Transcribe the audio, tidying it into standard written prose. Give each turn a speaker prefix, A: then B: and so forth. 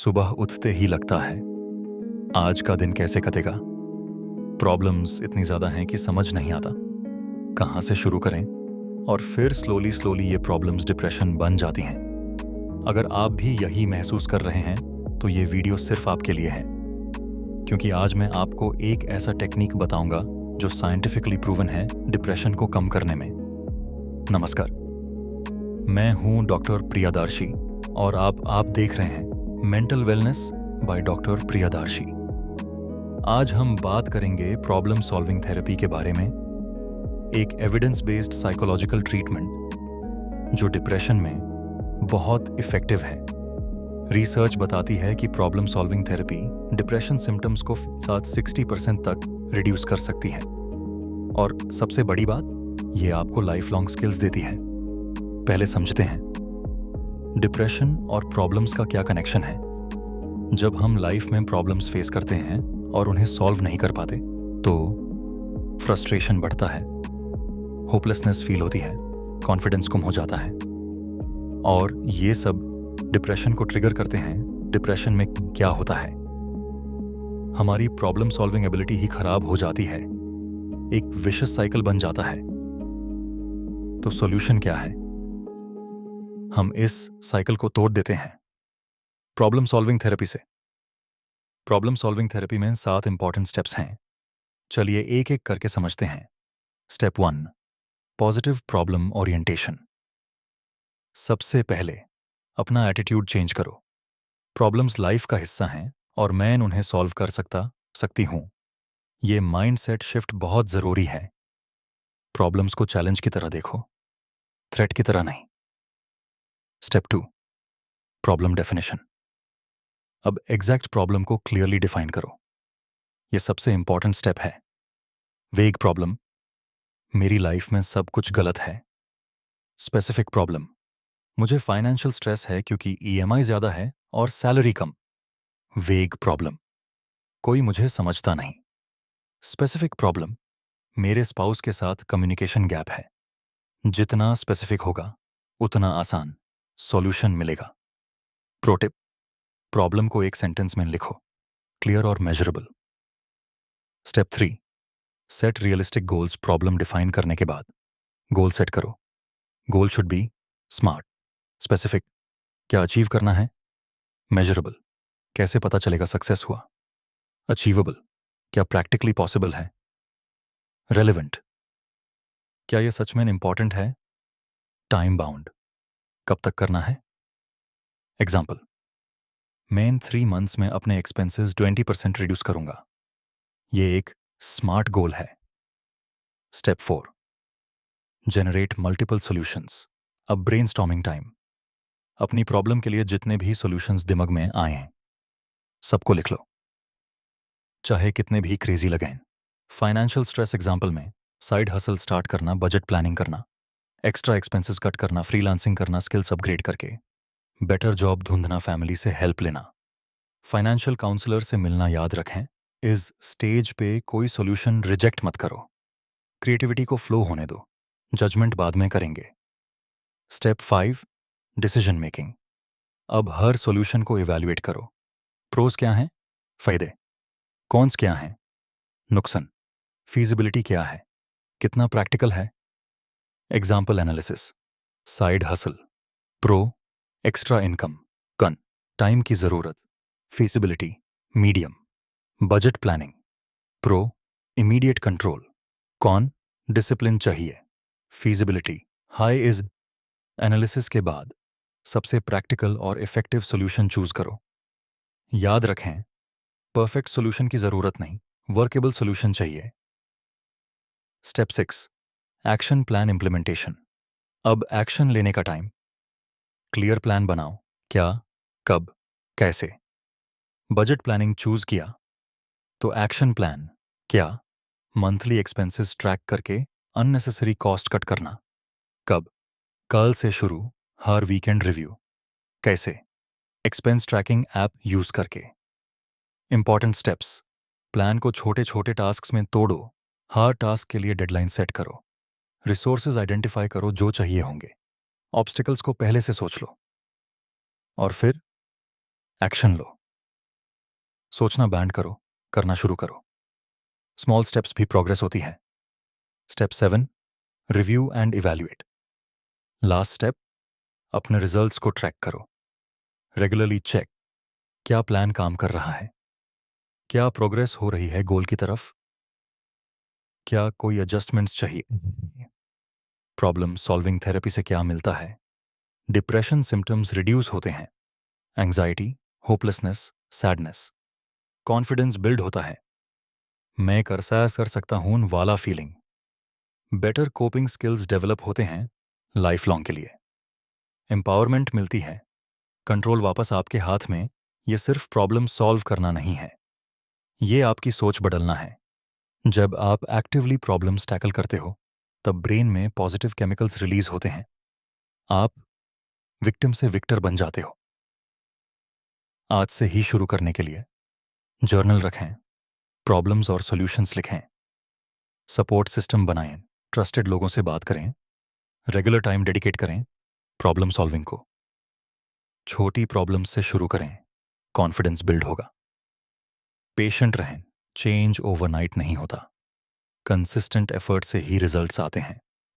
A: सुबह उठते ही लगता है आज का दिन कैसे कटेगा। प्रॉब्लम्स इतनी ज़्यादा हैं कि समझ नहीं आता कहाँ से शुरू करें, और फिर स्लोली स्लोली ये प्रॉब्लम्स डिप्रेशन बन जाती हैं। अगर आप भी यही महसूस कर रहे हैं तो ये वीडियो सिर्फ आपके लिए है, क्योंकि आज मैं आपको एक ऐसा टेक्निक बताऊंगा जो साइंटिफिकली प्रूवन है डिप्रेशन को कम करने में। नमस्कार, मैं हूं डॉक्टर प्रियदर्शी और आप देख रहे हैं mental wellness by doctor Priyadarshi. आज हम बात करेंगे प्रॉब्लम सॉल्विंग थेरेपी के बारे में, एक एविडेंस बेस्ड साइकोलॉजिकल ट्रीटमेंट जो डिप्रेशन में बहुत इफेक्टिव है। रिसर्च बताती है कि problem solving therapy depression symptoms को 60% तक रिड्यूस कर सकती है, और सबसे बड़ी बात, ये आपको लाइफ लॉन्ग स्किल्स देती है। पहले समझते हैं डिप्रेशन और प्रॉब्लम्स का क्या कनेक्शन है। जब हम लाइफ में प्रॉब्लम्स फेस करते हैं और उन्हें सॉल्व नहीं कर पाते तो फ्रस्ट्रेशन बढ़ता है, होपलेसनेस फील होती है, कॉन्फिडेंस कम हो जाता है, और ये सब डिप्रेशन को ट्रिगर करते हैं। डिप्रेशन में क्या होता है, हमारी प्रॉब्लम सॉल्विंग एबिलिटी ही खराब हो जाती है, एक विशियस साइकिल बन जाता है। तो सॉल्यूशन क्या है? हम इस साइकिल को तोड़ देते हैं प्रॉब्लम सॉल्विंग थेरेपी से। प्रॉब्लम सॉल्विंग थेरेपी में 7 इंपॉर्टेंट स्टेप्स हैं। चलिए एक एक करके समझते हैं। Step 1, positive problem orientation. सबसे पहले अपना एटीट्यूड चेंज करो। प्रॉब्लम्स लाइफ का हिस्सा हैं और मैं उन्हें सॉल्व कर सकती हूं। ये माइंडसेट शिफ्ट बहुत जरूरी है। प्रॉब्लम्स को चैलेंज की तरह देखो, थ्रेट की तरह नहीं। Step 2, problem definition. अब एग्जैक्ट प्रॉब्लम को क्लियरली डिफाइन करो। यह सबसे इंपॉर्टेंट स्टेप है। वेग प्रॉब्लम, मेरी लाइफ में सब कुछ गलत है। स्पेसिफिक प्रॉब्लम, मुझे फाइनेंशियल स्ट्रेस है क्योंकि ईएमआई ज्यादा है और सैलरी कम। वेग प्रॉब्लम, कोई मुझे समझता नहीं। स्पेसिफिक प्रॉब्लम, मेरे स्पाउस के साथ कम्युनिकेशन गैप है। जितना स्पेसिफिक होगा उतना आसान सॉल्यूशन मिलेगा। प्रो टिप, प्रॉब्लम को एक सेंटेंस में लिखो, क्लियर और measurable. Step 3, set realistic goals. Problem define करने के बाद गोल सेट करो। Goal should be smart, specific, क्या अचीव करना है, मेजरेबल, कैसे पता चलेगा सक्सेस हुआ, अचीवेबल, क्या प्रैक्टिकली पॉसिबल है, रेलेवेंट, क्या यह सच में इंपॉर्टेंट है, टाइम बाउंड, कब तक करना है। एग्जाम्पल, मैं इन 3 मंथ्स में अपने एक्सपेंसेस 20% रिड्यूस करूंगा। ये एक स्मार्ट गोल है। Step 4, generate multiple solutions. अब ब्रेनस्टॉर्मिंग टाइम। अपनी प्रॉब्लम के लिए जितने भी सॉल्यूशंस दिमाग में आए हैं सबको लिख लो, चाहे कितने भी क्रेजी लगें। फाइनेंशियल स्ट्रेस एग्जाम्पल में साइड हसल स्टार्ट करना, बजट प्लानिंग करना, एक्स्ट्रा एक्सपेंसेस कट करना, फ्रीलांसिंग करना, स्किल्स अपग्रेड करके, बेटर जॉब ढूंढना, फैमिली से हेल्प लेना, फाइनेंशियल काउंसलर से मिलना। याद रखें, इस स्टेज पे कोई सॉल्यूशन रिजेक्ट मत करो। क्रिएटिविटी को फ्लो होने दो, जजमेंट बाद में करेंगे। Step 5, decision making. अब हर सॉल्यूशन को इवैल्यूएट करो। प्रोज क्या हैं, फायदे, कॉन्स क्या हैं, नुकसान, फीजिबिलिटी क्या है, कितना प्रैक्टिकल है। Example analysis, side hustle, pro extra income, con time की जरूरत, feasibility medium, budget planning, pro immediate control, con discipline चाहिए, फीजिबिलिटी हाई इज। एनालिसिस के बाद सबसे प्रैक्टिकल और इफेक्टिव सॉल्यूशन चूज करो। याद रखें, परफेक्ट सॉल्यूशन की जरूरत नहीं, वर्केबल सॉल्यूशन चाहिए। Step 6, action plan implementation. अब एक्शन लेने का टाइम। क्लियर प्लान बनाओ, क्या, कब, कैसे। बजट प्लानिंग चूज किया तो एक्शन प्लान, क्या, मंथली एक्सपेंसेस ट्रैक करके अननेसेसरी कॉस्ट कट करना। कब, कल से शुरू, हर वीकेंड रिव्यू। कैसे, एक्सपेंस ट्रैकिंग ऐप यूज करके। इंपॉर्टेंट स्टेप्स, प्लान को छोटे छोटे टास्क्स में तोड़ो, हर टास्क के लिए डेडलाइन सेट करो, रिसोर्सेज आइडेंटिफाई करो जो चाहिए होंगे, ऑब्स्टिकल्स को पहले से सोच लो, और फिर एक्शन लो। सोचना बैंड करो, करना शुरू करो। स्मॉल स्टेप्स भी प्रोग्रेस होती है। Step 7, review and evaluate. Last step, अपने रिजल्ट्स को ट्रैक करो। रेगुलरली चेक, क्या प्लान काम कर रहा है? क्या प्रोग्रेस हो रही है गोल की तरफ? क्या कोई एडजस्टमेंट्स चाहिए? प्रॉब्लम सॉल्विंग थेरेपी से क्या मिलता है? डिप्रेशन सिम्टम्स रिड्यूस होते हैं। Anxiety, hopelessness, sadness, confidence build होता है। मैं कर सकता हूं वाला feeling. Better coping skills develop होते हैं लाइफ लॉन्ग के लिए। एम्पावरमेंट मिलती है, कंट्रोल वापस आपके हाथ में। ये सिर्फ प्रॉब्लम सॉल्व करना नहीं है, ये आपकी सोच बदलना है। जब आप एक्टिवली प्रॉब्लम्स टैकल करते हो तब ब्रेन में पॉजिटिव केमिकल्स रिलीज होते हैं। आप विक्टिम से विक्टर बन जाते हो। आज से ही शुरू करने के लिए जर्नल रखें, प्रॉब्लम्स और सॉल्यूशंस लिखें, सपोर्ट सिस्टम बनाएं, ट्रस्टेड लोगों से बात करें, रेगुलर टाइम डेडिकेट करें प्रॉब्लम सॉल्विंग को। छोटी प्रॉब्लम से शुरू करें, कॉन्फिडेंस बिल्ड होगा। पेशेंट रहें, चेंज ओवरनाइट नहीं होता, कंसिस्टेंट एफर्ट से ही रिजल्ट्स आते हैं।